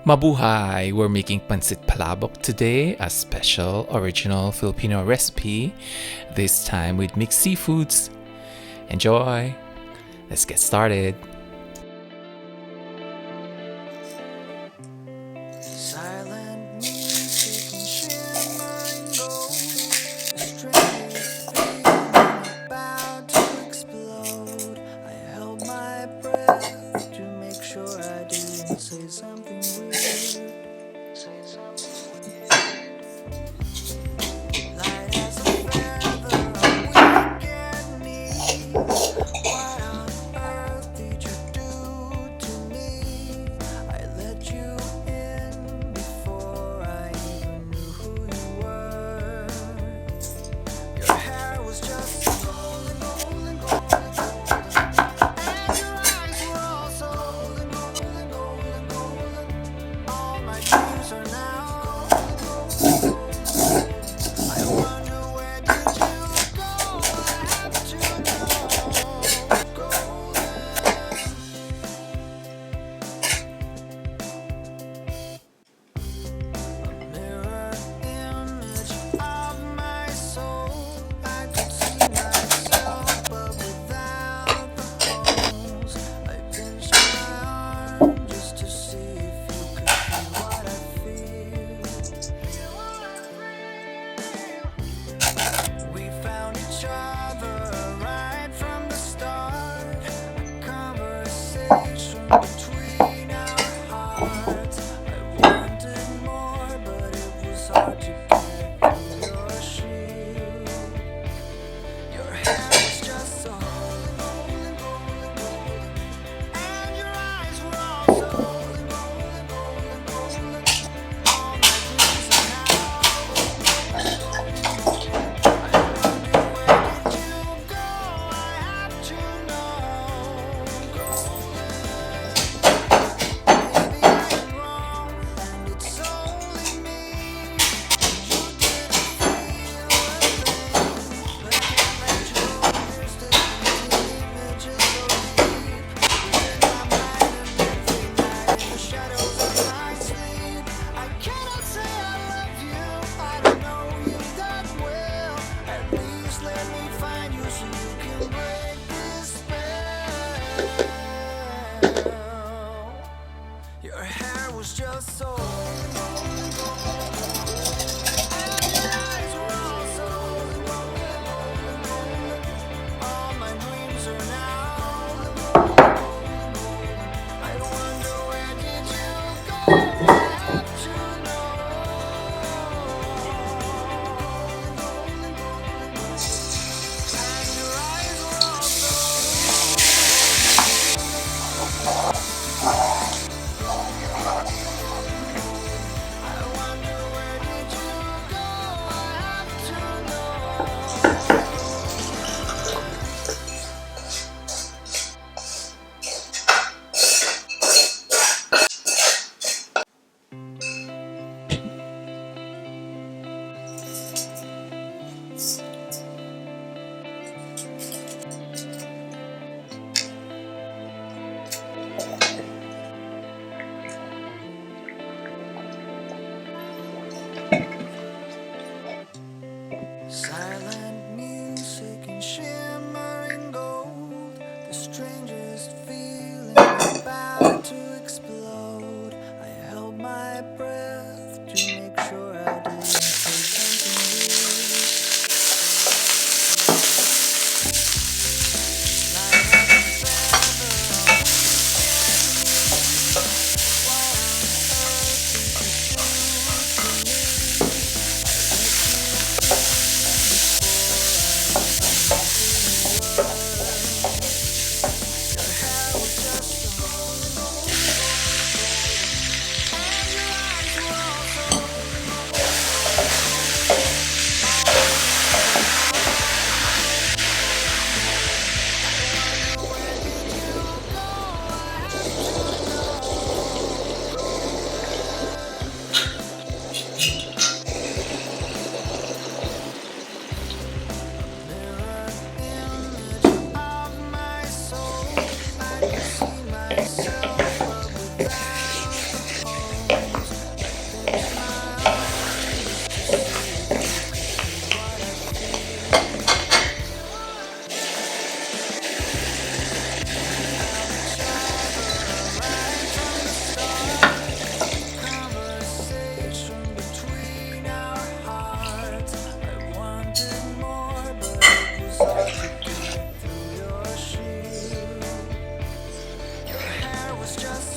Mabuhay! We're making pancit palabok today, a special original Filipino recipe, this time with mixed seafoods. Enjoy! Let's get started. Silent music and shimmering gold. Strangers feeling about to explode. I held my breath to make sure I didn't say something weird. Light as a feather, weak and need. What on earth did you do to me? I let you in before I even knew who you were. Your hair was just golden, golden, golden, golden. And your eyes were also golden, golden, golden, golden. All my dreams are now golden, golden, golden. I wonder where did you go? I have to know. Golden. Mirror image of my soul. I could see myself, but without the holes. I pinched my arm just to see if you could feel what I feel. We found each other right from the start. A conversation between our hearts. I wanted more, but it was hard to get through your shield. Your hair was just so golden, golden, golden, and your eyes were also golden, golden, golden, golden. All my dreams are now golden, golden, golden. I wonder where did you go? I have to know. Golden. Maybe I am wrong, and it's only me. You didn't feel a thing, but I can't let you understand. Images so deep within my mind, and every night the shadows of my sleep. I cannot say I love you. I don't know you that well. At least let me find you so you can break this spell. Your hair was just so golden, golden, golden. And your eyes were also golden, golden, golden. All my dreams are now golden, golden, golden. I wonder where did you go? I have to know. Golden, golden, golden. And your eyes were also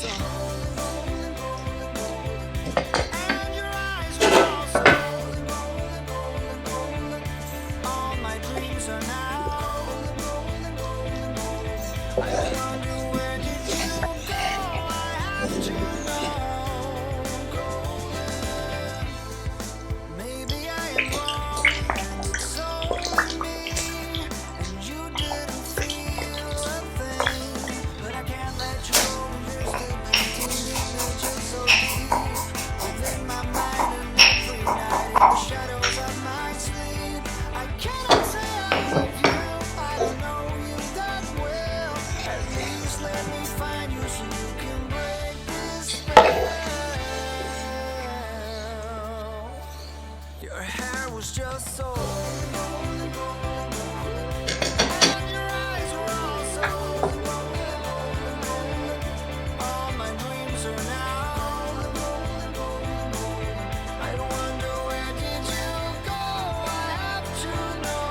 also golden, golden, golden. And your eyes were also golden, golden, golden, golden. All my dreams are now golden, golden, golden, golden. I wonder where did you go? I have to know, golden. Maybe I am wrong, and it's only me, and you didn't feel a thing. But I can't let you go when you're still painting images so deep within my mind, and every night in the shadows of my sleep. I cannot say I love you, I don't know you that well. At least let me find you so you can break this spell. Your hair was just so golden, golden, golden. And your eyes were also golden, golden, golden. All my dreams are now golden, golden, golden. I wonder where did you go? I have to know.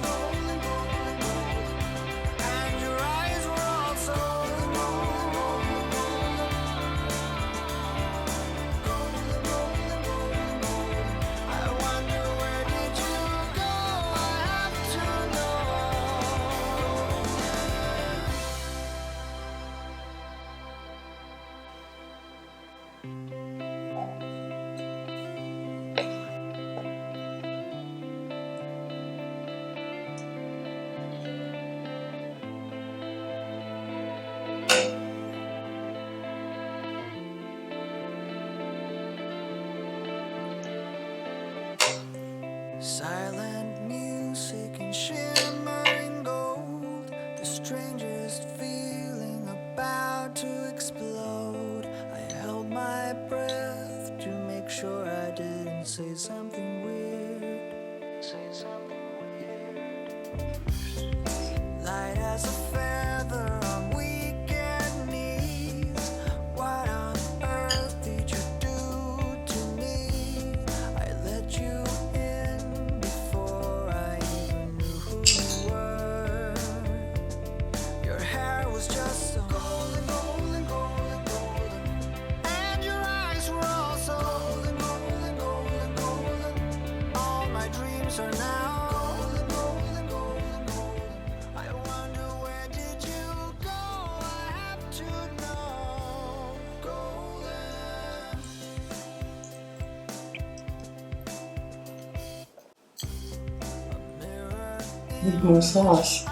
Golden, golden, golden. And your eyes were also golden, golden, golden. I wonder where did you go? I have to know. Silent music and shimmering gold, the strangest feeling about to explode. I held my breath to make sure I didn't say something weird. Light as a feather on weekend knees. What on earth did you do to me? I let you in before I even knew who you were. Your hair was just so golden, golden, golden, golden. And your eyes were also golden, golden, golden, golden. All my dreams are now golden, golden, golden, golden. I wonder where did you go? I have to know, golden. A mirror Need more sauce.